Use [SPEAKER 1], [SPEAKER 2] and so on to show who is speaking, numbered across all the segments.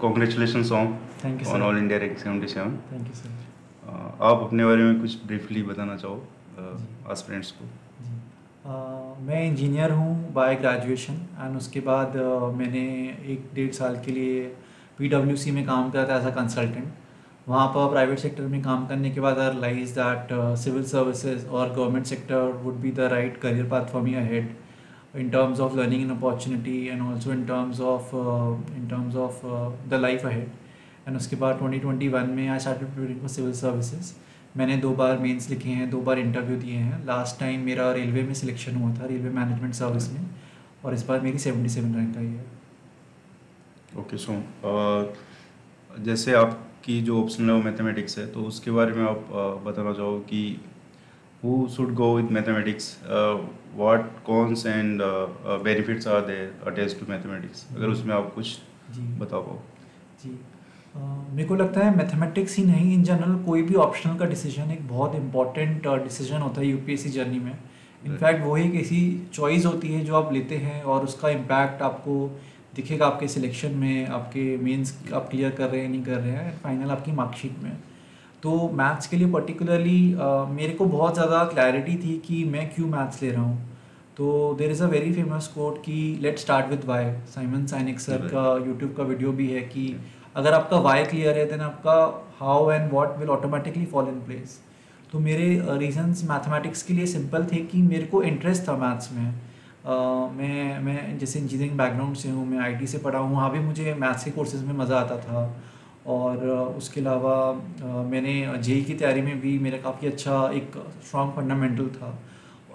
[SPEAKER 1] Congratulation song
[SPEAKER 2] thank you
[SPEAKER 1] on
[SPEAKER 2] sir.
[SPEAKER 1] All India rank 77।
[SPEAKER 2] Thank you sir.
[SPEAKER 1] आप अपने बारे में कुछ ब्रीफली बताना चाहो
[SPEAKER 2] जी
[SPEAKER 1] एस्पिरेंट्स को।
[SPEAKER 2] जी। मैं इंजीनियर हूँ बाय ग्रेजुएशन एंड उसके बाद मैंने 1 डेढ़ साल के लिए PwC में काम करा था एज अ कंसल्टेंट। वहाँ पर प्राइवेट सेक्टर में काम करने के बाद आई रियलाइज दैट सिविल सर्विसेज और government sector would be the right career path for me ahead in terms of learning and opportunity and also in terms of the life ahead. And उसके बाद 2021 में I started preparing for civil services. मैंने 2 बार mains लिखे हैं, 2 बार interview दिए हैं। Last time मेरा railway में सिलेक्शन हुआ था, रेलवे मैनेजमेंट सर्विस में, और इस बार मेरी 77 रैंक आई है।
[SPEAKER 1] ओके सो जैसे आपकी जो ऑप्शन है वो मैथमेटिक्स है, तो उसके बारे में आप बताना चाहो कि who should go with mathematics, what cons and benefits are there attached to mathematics, अगर उसमें आप कुछ
[SPEAKER 2] जी
[SPEAKER 1] बता पाओ।
[SPEAKER 2] जी। मेरे को लगता है मैथमेटिक्स ही नहीं, इन जनरल कोई भी ऑप्शनल का डिसीजन एक बहुत इंपॉर्टेंट डिसीजन होता है यूपीएससी जर्नी में। इनफैक्ट वो एक ऐसी चॉइस होती है जो आप लेते हैं और उसका इम्पैक्ट आपको दिखेगा आपके सिलेक्शन में, आपके मेंस आप क्लियर कर रहे हैं नहीं कर रहे हैं, फाइनल आपकी मार्कशीट में। तो मैथ्स के लिए पर्टिकुलरली मेरे को बहुत ज़्यादा क्लैरिटी थी कि मैं क्यों मैथ्स ले रहा हूँ। तो there is a very famous quote कि let start with why. Simon Sinek sir का यूट्यूब का वीडियो भी है कि अगर आपका वाई क्लियर है देन आपका how and what will automatically fall in place. तो मेरे रीजंस मैथमेटिक्स के लिए सिंपल थे कि मेरे को इंटरेस्ट था मैथ्स में। मैं जैसे इंजीनियरिंग बैकग्राउंड से हूँ, मैं आईटी से पढ़ा हूँ, वहाँ भी मुझे मैथ्स के कोर्सेज में मज़ा आता था। और उसके अलावा मैंने जेई की तैयारी में भी मेरा काफ़ी अच्छा एक स्ट्रॉन्ग फंडामेंटल था।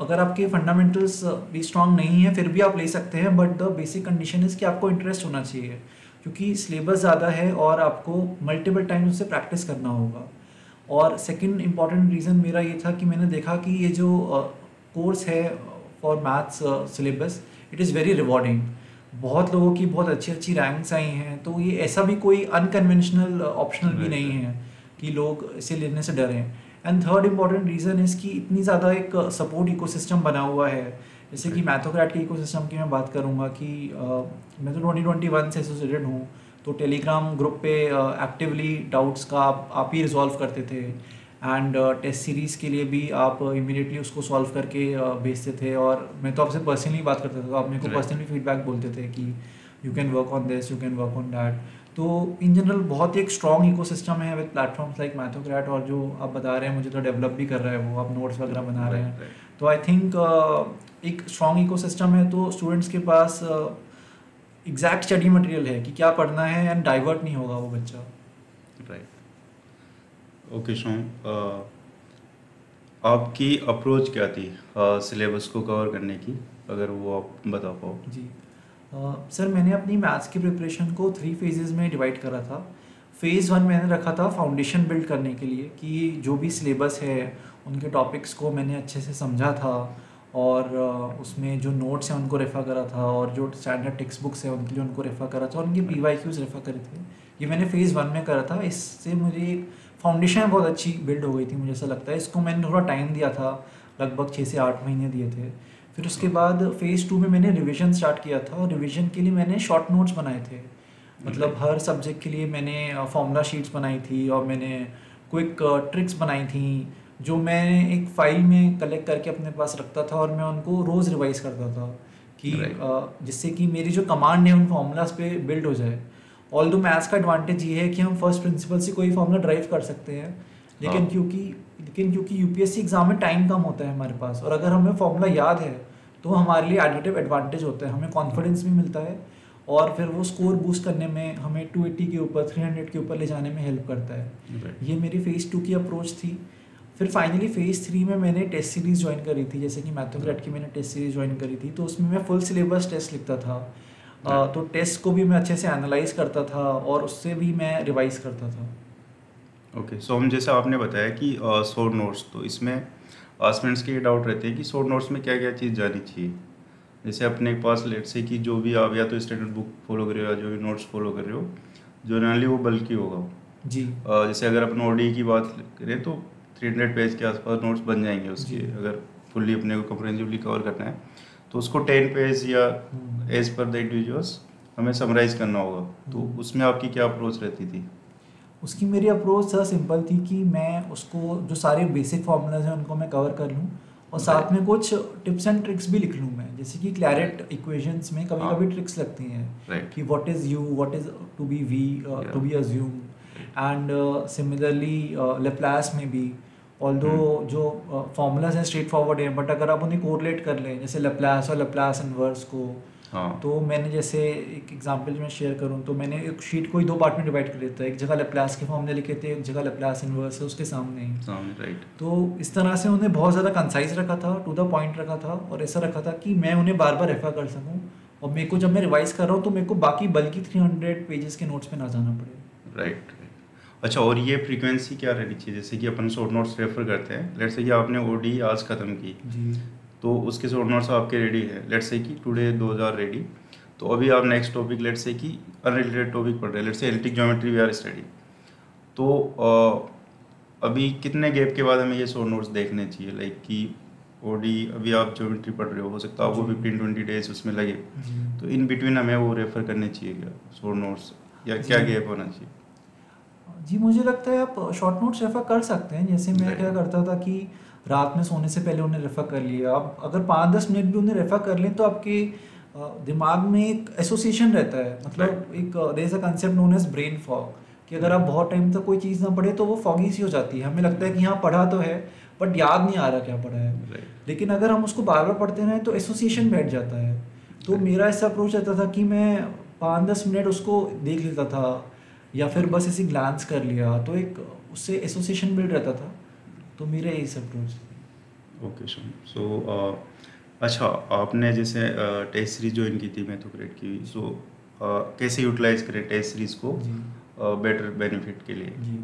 [SPEAKER 2] अगर आपके फंडामेंटल्स भी स्ट्रॉन्ग नहीं है फिर भी आप ले सकते हैं, but the basic condition is कि आपको इंटरेस्ट होना चाहिए, क्योंकि सिलेबस ज़्यादा है और आपको मल्टीपल टाइम उससे प्रैक्टिस करना होगा। और सेकंड इम्पॉर्टेंट रीज़न मेरा ये था कि मैंने देखा कि ये जो कोर्स है for maths syllabus, it is very rewarding. बहुत लोगों की बहुत अच्छी अच्छी रैंक्स आई हैं, तो ये ऐसा भी कोई अनकन्वेंशनल ऑप्शनल भी नहीं है कि लोग इसे लेने से डरें। And third important reason is कि इतनी ज़्यादा एक सपोर्ट इकोसिस्टम बना हुआ है। जैसे कि मैथोक्रेट के इकोसिस्टम की मैं बात करूँगा कि मैं तो 2021 से एसोसिएटेड हूँ, तो टेलीग्राम ग्रुप पे एक्टिवली डाउट्स का आप ही रिजॉल्व करते थे। एंड टेस्ट सीरीज़ के लिए भी आप इमीडिएटली उसको सॉल्व करके भेजते थे। और मैं तो आपसे पर्सनली बात करता था, तो आप मेरे को पर्सनली फीडबैक बोलते थे कि you can work on this, you can work on that. तो इन जनरल बहुत एक स्ट्रॉन्ग इकोसिस्टम है विद प्लेटफॉर्म्स लाइक मैथोक्रेट, और जो आप बता रहे हैं मुझे तो डेवलप भी कर रहा है वो, आप नोट्स वगैरह बना रहे हैं। तो आई थिंक एक स्ट्रॉन्ग इकोसिस्टम है, तो स्टूडेंट्स के पास एग्जैक्ट स्टडी मटेरियल है कि क्या पढ़ना है एंड डाइवर्ट नहीं होगा वो बच्चा।
[SPEAKER 1] राइट। ओके शोम, आपकी अप्रोच क्या थी सिलेबस को कवर करने की, अगर वो आप बता पाओ।
[SPEAKER 2] जी सर, मैंने अपनी मैथ्स की प्रिपरेशन को 3 फेजेस में डिवाइड करा था। फ़ेज़ 1 मैंने रखा था फाउंडेशन बिल्ड करने के लिए, कि जो भी सिलेबस है उनके टॉपिक्स को मैंने अच्छे से समझा था, और उसमें जो नोट्स हैं उनको रेफ़र करा था, और जो स्टैंडर्ड टेक्स्ट बुक्स हैं उनके लिए उनको रेफ़र करा था, और उनके PYQs रेफ़र करे थे। ये मैंने फ़ेज़ 1 में करा था। इससे मुझे एक फाउंडेशन बहुत अच्छी बिल्ड हो गई थी, मुझे ऐसा लगता है। इसको मैंने थोड़ा टाइम दिया था, लगभग 6 से 8 महीने दिए थे। फिर उसके बाद फ़ेज़ 2 में मैंने रिवीजन स्टार्ट किया था, और रिवीजन के लिए मैंने शॉर्ट नोट्स बनाए थे। मतलब हर सब्जेक्ट के लिए मैंने फार्मूला शीट्स बनाई थी, और मैंने क्विक ट्रिक्स बनाई थी जो मैं एक फ़ाइल में कलेक्ट करके अपने पास रखता था, और मैं उनको रोज़ रिवाइज करता था कि जिससे कि मेरी जो कमांड है उन फार्मूलाज पे बिल्ड हो जाए। ऑल्दो मैथ्स का एडवांटेज ये है कि हम फर्स्ट प्रिंसिपल से कोई फार्मूला ड्राइव कर सकते हैं, लेकिन क्योंकि यूपीएससी एग्ज़ाम में टाइम कम होता है हमारे पास, और अगर हमें फार्मूला याद है तो हमारे लिए एडिटिव एडवांटेज होता है, हमें कॉन्फिडेंस भी मिलता है, और फिर वो स्कोर बूस्ट करने में हमें 280 के ऊपर 300 के ऊपर ले जाने में हेल्प करता है। ये मेरी फ़ेज़ 2 की अप्रोच थी। फिर फाइनली फ़ेज़ 3 में मैंने टेस्ट सीरीज़ ज्वाइन करी थी, जैसे कि मैथोक्रेट की मैंने टेस्ट सीरीज़ ज्वाइन करी थी, तो उसमें मैं फुल सिलेबस टेस्ट लिखता था। तो टेस्ट को भी मैं अच्छे से एनालाइज करता था, और उससे भी मैं रिवाइज करता था।
[SPEAKER 1] ओके सो हम जैसे आपने बताया कि शॉर्ट नोट्स, तो इसमें स्टूडेंट्स के ये डाउट रहते हैं कि शॉर्ट नोट्स में क्या क्या चीज़ जानी चाहिए। जैसे अपने पास लेट से कि जो भी आप या तो स्टैंडर्ड बुक फॉलो कर रहे हो या जो भी नोट्स फॉलो कर रहे हो, जनरली वो बल्कि होगा
[SPEAKER 2] जी।
[SPEAKER 1] जैसे अगर अपन ODE की बात करें तो 300 पेज के आसपास नोट्स बन जाएंगे उसके, अगर फुल्ली अपने को कम्प्रिहेंसिवली कवर करना है तो उसको 10 पेज या एज पर द इंडिविजुअल्स हमें समराइज़ करना होगा, तो उसमें आपकी क्या अप्रोच रहती थी?
[SPEAKER 2] उसकी मेरी अप्रोच सर सिंपल थी कि मैं उसको जो सारे बेसिक फार्मूलाज हैं उनको मैं कवर कर लूँ और
[SPEAKER 1] राइट,
[SPEAKER 2] साथ में कुछ टिप्स एंड ट्रिक्स भी लिख लूँ मैं, जैसे कि
[SPEAKER 1] राइट,
[SPEAKER 2] क्लैरेट इक्वेशंस में कभी
[SPEAKER 1] हाँ,
[SPEAKER 2] कभी ट्रिक्स लगती हैं
[SPEAKER 1] राइट,
[SPEAKER 2] कि what is u, what is to be v,
[SPEAKER 1] या,
[SPEAKER 2] to be assume,
[SPEAKER 1] right,
[SPEAKER 2] and similarly Laplace में भी, ऑल्दो
[SPEAKER 1] हुँ,
[SPEAKER 2] जो फार्मूलाज हैं स्ट्रेट फॉरवर्ड हैं, बट अगर आप उन्हें कोरिलेट कर लें जैसे लेप्लास और लेप्लास इनवर्स को,
[SPEAKER 1] हाँ,
[SPEAKER 2] तो मैंने जैसे एक एग्जांपल मैं शेयर करूं तो मैंने एक शीट को ही दो पार्ट में डिवाइड कर दिया था, एक जगह लेप्लास के फॉर्मूले लिखे थे, एक जगह लेप्लास इनवर्स है उसके सामने ही।
[SPEAKER 1] सामने, राइट,
[SPEAKER 2] तो इस तरह से उन्हें बहुत ज़्यादा कंसाइज रखा था, टू द पॉइंट रखा था, और ऐसा रखा था कि मैं उन्हें बार बार रेफर कर सकूं, और मेरे को जब मैं रिवाइज कर रहा हूँ तो मेरे को बाकी बल्कि 300 पेजेस के नोट्स पे ना जाना पड़े।
[SPEAKER 1] Right, right. अच्छा, और ये फ्रीक्वेंसी क्या रहनी चाहिए? जैसे कि अपन शॉर्ट नोट्स रेफर करते हैं, लेट्स से कि आपने ओडी आज ख़त्म की,
[SPEAKER 2] जी
[SPEAKER 1] तो उसके शॉर्ट नोट्स आपके रेडी है, लेट्स से कि टुडे 2000 रेडी, तो अभी आप नेक्स्ट टॉपिक लेट्स से कि अनरिलेटेड टॉपिक पढ़ रहे हैं, let's say elliptic geometry we are study, तो अभी कितने गैप के बाद हमें ये शॉर्ट नोट्स देखने चाहिए? लाइक कि ओडी अभी आप ज्योमेट्री पढ़ रहे हो सकता है आपको
[SPEAKER 2] जी
[SPEAKER 1] 15-20 डेज उसमें लगे,
[SPEAKER 2] जी
[SPEAKER 1] तो इन बिटवीन हमें वो रेफर करने चाहिए क्या शॉर्ट नोट्स, या क्या
[SPEAKER 2] जी
[SPEAKER 1] गैप होना चाहिए?
[SPEAKER 2] जी मुझे लगता है आप शॉर्ट नोट्स रेफर कर सकते हैं। जैसे मैं क्या
[SPEAKER 1] राइट,
[SPEAKER 2] करता था कि रात में सोने से पहले उन्हें रेफर कर लिया। आप अगर 5-10 मिनट भी उन्हें रेफर कर लें तो आपके दिमाग में एक एसोसिएशन रहता है,
[SPEAKER 1] राइट,
[SPEAKER 2] मतलब एक there is a concept known as brain fog, कि अगर आप
[SPEAKER 1] राइट,
[SPEAKER 2] बहुत टाइम तक कोई चीज़ ना पढ़े तो वो फॉगी सी हो जाती है, हमें लगता है कि हाँ पढ़ा तो है बट याद नहीं आ रहा क्या पढ़ा है।
[SPEAKER 1] राइट,
[SPEAKER 2] लेकिन अगर हम उसको बार बार पढ़ते रहें तो एसोसिएशन बैठ जाता है। तो
[SPEAKER 1] राइट,
[SPEAKER 2] मेरा ऐसा अप्रोच रहता था कि मैं 5-10 मिनट उसको देख लेता था, या फिर
[SPEAKER 1] ओके,
[SPEAKER 2] बस ऐसे ग्लांस कर लिया, तो एक उससे एसोसिएशन बिल्ड रहता था। तो मेरा यही सब अप्रोच था।
[SPEAKER 1] ओके, सो अच्छा, आपने जैसे टेस्ट सीरीज ज्वाइन की थी मैथोक्रेट की, सो कैसे यूटिलाइज करें टेस्ट सीरीज को
[SPEAKER 2] जी
[SPEAKER 1] बेटर बेनिफिट के लिए?
[SPEAKER 2] जी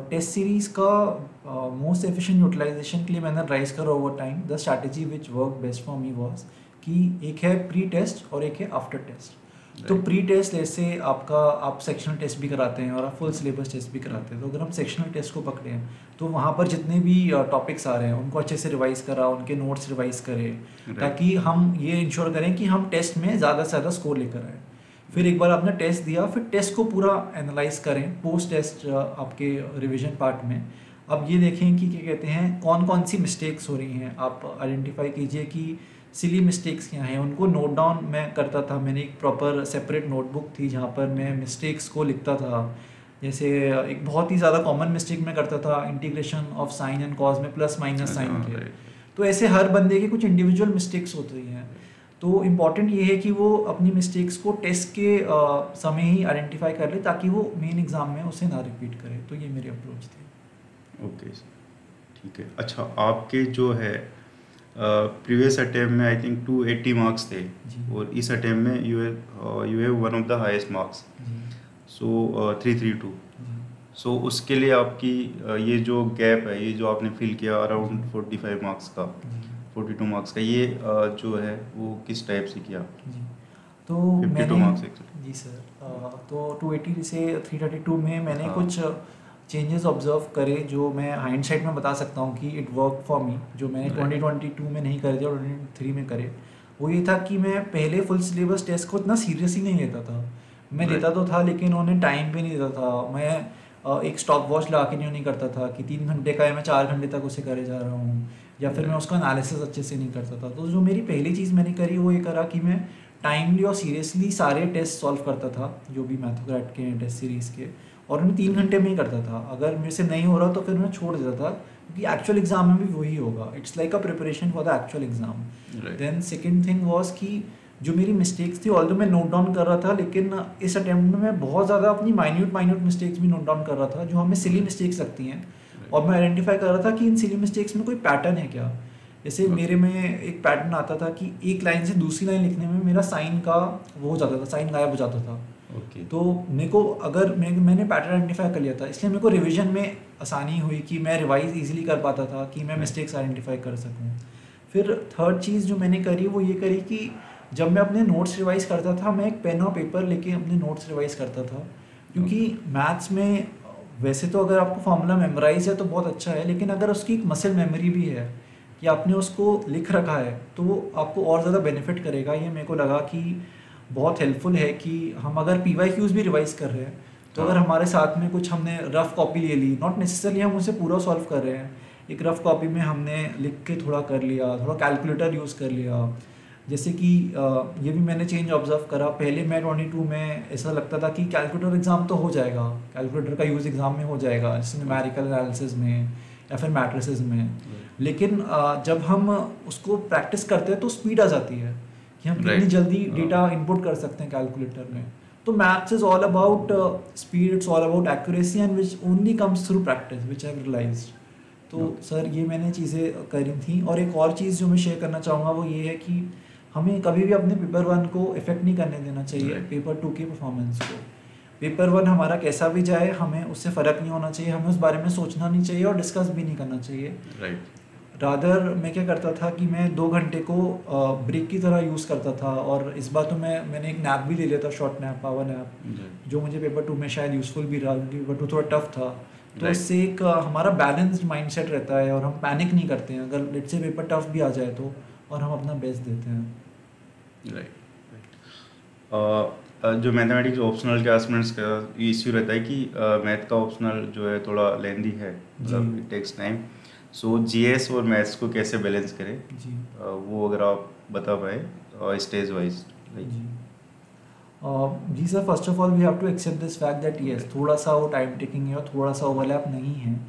[SPEAKER 2] टेस्ट सीरीज का मोस्ट एफिशिएंट यूटिलाइजेशन के लिए मैंने राइज करा over time, the strategy which work best for me was कि एक है प्री टेस्ट और एक है आफ्टर टेस्ट। तो
[SPEAKER 1] राइट,
[SPEAKER 2] प्री टेस्ट जैसे आपका आप सेक्शनल टेस्ट भी कराते हैं और आप फुल सिलेबस टेस्ट भी कराते हैं, तो अगर हम सेक्शनल टेस्ट को पकड़े हैं तो वहाँ पर जितने भी टॉपिक्स आ रहे हैं उनको अच्छे से रिवाइज करा, उनके नोट्स रिवाइज करें,
[SPEAKER 1] राइट,
[SPEAKER 2] ताकि हम ये इंश्योर करें कि हम टेस्ट में ज़्यादा से ज़्यादा स्कोर लेकर आए। फिर एक बार आपने टेस्ट दिया, फिर टेस्ट को पूरा एनालाइज करें पोस्ट टेस्ट आपके रिवीजन पार्ट में। अब ये देखें कि क्या कहते हैं कौन कौन सी मिस्टेक्स हो रही हैं, आप आइडेंटिफाई कीजिए कि सिली मिस्टेक्स क्या हैं, उनको नोट डाउन मैं करता था। मैंने एक प्रॉपर सेपरेट नोटबुक थी जहाँ पर मैं मिस्टेक्स को लिखता था। जैसे एक बहुत ही ज़्यादा कॉमन मिस्टेक मैं करता था integration of sine and cause में प्लस माइनस
[SPEAKER 1] अच्छा,
[SPEAKER 2] साइन के।
[SPEAKER 1] राइट,
[SPEAKER 2] तो ऐसे हर बंदे के कुछ इंडिविजुअल मिस्टेक्स होती हैं, तो इम्पॉर्टेंट ये है कि वो अपनी मिस्टेक्स को टेस्ट के समय ही आइडेंटिफाई कर ले ताकि वो मेन एग्जाम में उसे ना रिपीट करे। तो ये मेरी अप्रोच थी।
[SPEAKER 1] ओके, ठीक है। अच्छा, आपके जो है प्रीवियस अटेम्प्ट में आई थिंक 280 मार्क्स थे,
[SPEAKER 2] जी
[SPEAKER 1] और इस अटेम्प्ट में you have one of the highest marks,
[SPEAKER 2] G
[SPEAKER 1] S 332।
[SPEAKER 2] G
[SPEAKER 1] S उसके लिए आपकी ये जो गैप है, ये जो आपने फिल किया अराउंड
[SPEAKER 2] जी
[SPEAKER 1] 45 मार्क्स का,
[SPEAKER 2] जी
[SPEAKER 1] 42 मार्क्स का, ये जो है वो किस टाइप से किया?
[SPEAKER 2] जी तो
[SPEAKER 1] 52
[SPEAKER 2] मैंने
[SPEAKER 1] मार्क्स एक्चुअली।
[SPEAKER 2] जी सर तो 280 से 332 में मैंने
[SPEAKER 1] हाँ,
[SPEAKER 2] कुछ चेंजेस ऑब्जर्व करे जो मैं हाइंडसाइट में बता सकता हूँ कि इट वर्क फॉर मी, जो मैंने
[SPEAKER 1] राइट,
[SPEAKER 2] 2022 में नहीं करे थे और 2023 में करे। वो ये था कि मैं पहले फुल सिलेबस टेस्ट को इतना सीरियसली नहीं लेता था। मैं
[SPEAKER 1] राइट,
[SPEAKER 2] लेता तो था लेकिन उन्हें टाइम पे नहीं देता था। मैं एक स्टॉप वॉच लगा के नहीं करता था कि 3 घंटे का है मैं 4 घंटे तक उसे करे जा रहा हूँ, या फिर मैं
[SPEAKER 1] राइट,
[SPEAKER 2] उसका एनालिसिस अच्छे से नहीं करता था। तो जो मेरी पहली चीज़ मैंने करी वो ये करा कि मैं टाइमली और सीरियसली सारे टेस्ट सॉल्व करता था जो भी मैथोक्रेट के हैं टेस्ट सीरीज़ के, और उन्हें 3 घंटे में ही करता था। अगर मेरे से नहीं हो रहा तो फिर मैं छोड़ देता था, क्योंकि एक्चुअल एग्जाम में भी वही होगा। It's like a preparation for the actual exam.
[SPEAKER 1] Right,
[SPEAKER 2] then second thing was कि जो मेरी मिस्टेक्स थी ऑल्दो मैं नोट डाउन कर रहा था, लेकिन इस अटेम्प्ट में मैं बहुत ज़्यादा अपनी माइन्यूट मिस्टेक्स भी नोट डाउन कर रहा था जो हमें सिली मिस्टेक्स लगती हैं, और मैं आइडेंटिफाई कर रहा था कि इन सिली मिस्टेक्स में कोई पैटर्न है क्या। जैसे मेरे में एक पैटर्न आता था कि एक लाइन से दूसरी लाइन लिखने में मेरा साइन का वो हो जाता था, साइन गायब हो जाता था।
[SPEAKER 1] ओके,
[SPEAKER 2] तो मेरे को अगर मैंने पैटर्न आइडेंटिफाई कर लिया था, इसलिए मेरे को रिवीजन में आसानी हुई कि मैं रिवाइज इजीली कर पाता था कि मैं मिस्टेक्स आइडेंटिफाई कर सकूं। फिर थर्ड चीज़ जो मैंने करी वो ये करी कि जब मैं अपने नोट्स रिवाइज करता था मैं एक पेन और पेपर लेके अपने नोट्स रिवाइज करता था, क्योंकि मैथ्स में वैसे तो अगर आपको फॉर्मूला मेमोराइज है तो बहुत अच्छा है, लेकिन अगर उसकी एक मसल मेमोरी भी है कि आपने उसको लिख रखा है तो वो आपको और ज़्यादा बेनिफिट करेगा। ये मेरे को लगा कि बहुत हेल्पफुल है कि हम अगर PYQs भी रिवाइज कर रहे हैं तो
[SPEAKER 1] हाँ।
[SPEAKER 2] अगर हमारे साथ में कुछ हमने रफ कॉपी ले ली, नॉट नेसेसरली हम उसे पूरा सॉल्व कर रहे हैं, एक रफ कॉपी में हमने लिख के थोड़ा कर लिया, थोड़ा कैलकुलेटर यूज़ कर लिया। जैसे कि ये भी मैंने चेंज ऑब्जर्व करा, पहले मैं 22 में ऐसा लगता था कि कैलकुलेटर एग्ज़ाम तो हो जाएगा, कैलकुलेटर का यूज़ एग्ज़ाम में हो जाएगा, जैसे न्यूमेरिकल एनालिसिस में या फिर मैट्रिसेस में। लेकिन जब हम उसको प्रैक्टिस करते हैं तो स्पीड आ जाती है कि हम कितनी जल्दी डेटा इनपुट कर सकते हैं कैलकुलेटर में। तो maths is all about speed, it's all about accuracy and which only comes through practice, which I realized. तो सर ये मैंने चीज़ें करी थी। और एक और चीज़ जो मैं शेयर करना चाहूँगा वो ये है कि हमें कभी भी अपने पेपर 1 को इफेक्ट नहीं करने देना चाहिए पेपर 2 के परफॉर्मेंस को। पेपर 1 हमारा कैसा भी जाए, हमें उससे फ़र्क नहीं होना चाहिए, हमें उस बारे में सोचना नहीं चाहिए और डिस्कस भी नहीं करना चाहिए। रादर मैं क्या करता था कि मैं 2 घंटे को ब्रेक की तरह यूज़ करता था। और इस बार तो मैंने एक नैप भी ले लिया था, शॉर्ट नैप, पावर नैप, जो मुझे पेपर 2 में शायद यूज़फुल भी रहा क्योंकि पेपर 2 थोड़ा टफ था। तो इससे एक हमारा बैलेंस्ड माइंडसेट रहता है और हम पैनिक नहीं करते हैं अगर लेट्स से पेपर टफ भी आ जाए तो, और हम अपना बेस्ट देते हैं।
[SPEAKER 1] जो मैथमेटिक्स ऑप्शनल के एस्पिरेंट्स का इश्यू रहता है कि मैथ का ऑप्शनल जो है थोड़ा लेंदी है, मतलब it takes time. So GS और मैथ्स को कैसे बैलेंस करें
[SPEAKER 2] जी,
[SPEAKER 1] वो अगर आप बता पाए स्टेज वाइज।
[SPEAKER 2] जी sir, first of all we have to accept this fact that yes थोड़ा सा वो टाइम टेकिंग है और थोड़ा सा ओवरलैप नहीं है,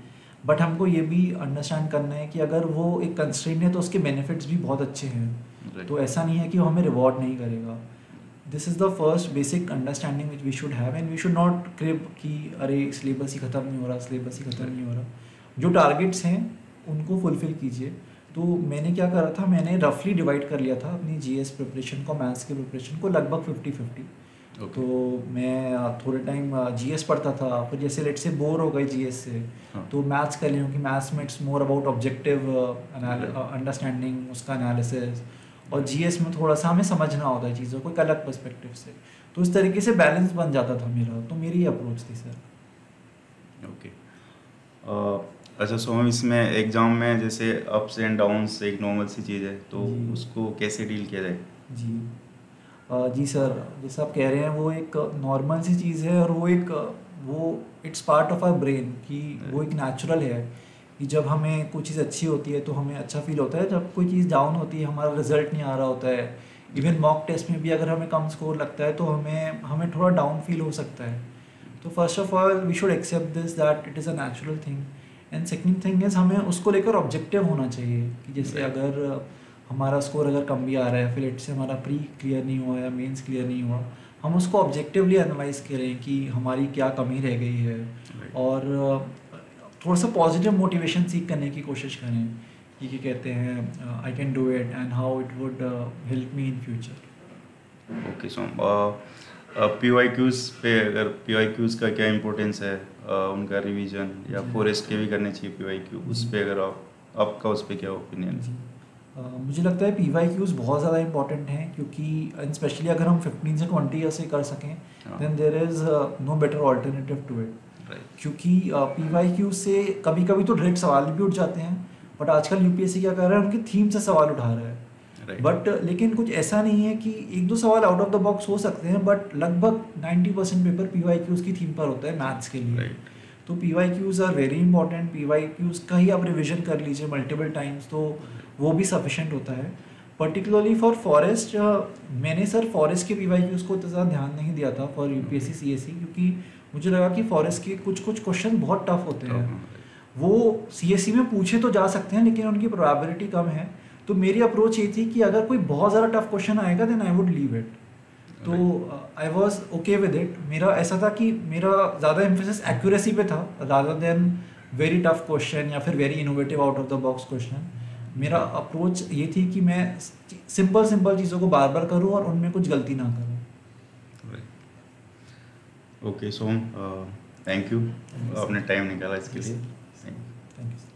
[SPEAKER 2] बट हमको ये भी अंडरस्टैंड करना है कि अगर वो एक कंस्ट्रेंट है तो उसके बेनिफिट्स भी बहुत अच्छे हैं। तो ऐसा नहीं है कि वो हमें रिवॉर्ड नहीं करेगा। This is the first basic understanding which we should have, and we should not crib कि अरे सिलेबस ही ख़त्म नहीं हो रहा, सिलेबस ही ख़त्म नहीं हो रहा। जो टारगेट्स हैं उनको फुलफ़िल कीजिए। तो मैंने क्या करा था, मैंने रफली डिवाइड कर लिया था अपनी जीएस प्रिपरेशन को, मैथ्स के प्रिपरेशन को लगभग 50-50। तो मैं थोड़े टाइम जीएस पढ़ता था, फिर जैसे लेट से बोर हो गए जीएस से तो मैथ्स कर लिया, क्योंकि मैथ्स में it's more about objective understanding, उसका एनालिसिस, और जीएस में थोड़ा सा हमें समझना होता है चीज़ों को एक अलग पर्सपेक्टिव से। तो इस तरीके से बैलेंस बन जाता था मेरा। तो मेरी अप्रोच थी सर।
[SPEAKER 1] ओके। अच्छा, सो हम इसमें एग्ज़ाम में जैसे अप्स एंड डाउन्स एक नॉर्मल सी चीज़ है, तो उसको कैसे डील किया जाए?
[SPEAKER 2] जी सर, जैसे आप कह रहे हैं वो एक नॉर्मल सी चीज़ है, और वो it's part of our brain कि वो एक नेचुरल है कि जब हमें कोई चीज़ अच्छी होती है तो हमें अच्छा फील होता है, जब कोई चीज़ डाउन होती है, हमारा रिजल्ट नहीं आ रहा होता है, इवन मॉक टेस्ट में भी अगर हमें कम स्कोर लगता है तो हमें थोड़ा डाउन फील हो सकता है। तो first of all we should accept this that it is a natural thing, and second thing is हमें उसको लेकर ऑब्जेक्टिव होना चाहिए कि जैसे अगर हमारा स्कोर अगर कम भी आ रहा है, फिर लेट से हमारा प्री क्लियर नहीं हुआ या मेंस क्लियर नहीं हुआ, हम उसको ऑब्जेक्टिवली एनालाइज करें कि हमारी क्या कमी रह गई है, और थोड़ा सा पॉजिटिव मोटिवेशन सीख करने की कोशिश करें कि क्या कहते हैं I can do it and how it would help me in future.
[SPEAKER 1] Okay, so PYQs पे, अगर PYQs का क्या इम्पोर्टेंस है, उनका रिवीजन या फॉरेस्ट के भी करने चाहिए PYQ, उस पे अगर आपका उस पे क्या ओपिनियन है?
[SPEAKER 2] मुझे लगता है PYQs बहुत ज़्यादा इंपॉर्टेंट हैं, क्योंकि स्पेशली अगर हम 15 से 20 ईयर से कर सकें then there is no better alternative to it. क्योंकि PYQ से कभी कभी तो डायरेक्ट सवाल भी उठ जाते हैं, बट आजकल UPSC क्या कर रहा है, उनकी थीम से सवाल उठा रहा है। बट लेकिन कुछ ऐसा नहीं है कि एक दो सवाल आउट ऑफ द बॉक्स हो सकते हैं, बट लगभग 90% पेपर PYQs की थीम पर होता है मैथ्स के लिए। तो PYQs are very important. PYQs का ही आप रिविजन कर लीजिए मल्टीपल टाइम्स, तो वो भी सफिशेंट होता है। पर्टिकुलरली फॉर फॉरेस्ट, मैंने सर फॉरेस्ट के PYQs को इतना ज़्यादा ध्यान नहीं दिया था फॉर UPSC CSE, क्योंकि मुझे लगा कि फॉरेस्ट के कुछ क्वेश्चन बहुत टफ होते हैं। वो CSE में पूछे तो जा सकते हैं लेकिन उनकी प्रोबेबिलिटी कम है। तो मेरी अप्रोच ये थी कि अगर कोई बहुत ज़्यादा टफ क्वेश्चन आएगा then I would leave it. तो I was okay with it. मेरा ऐसा था कि मेरा ज़्यादा एम्फेसिस एक्यूरेसी पे था rather than very tough question या फिर very innovative out of the box question. मेरा अप्रोच ये थी कि मैं सिंपल चीज़ों को बार बार करूँ और उनमें कुछ गलती ना करूँ।
[SPEAKER 1] ओके, सो थैंक यू, आपने टाइम निकाला इसके लिए।
[SPEAKER 2] Thank you.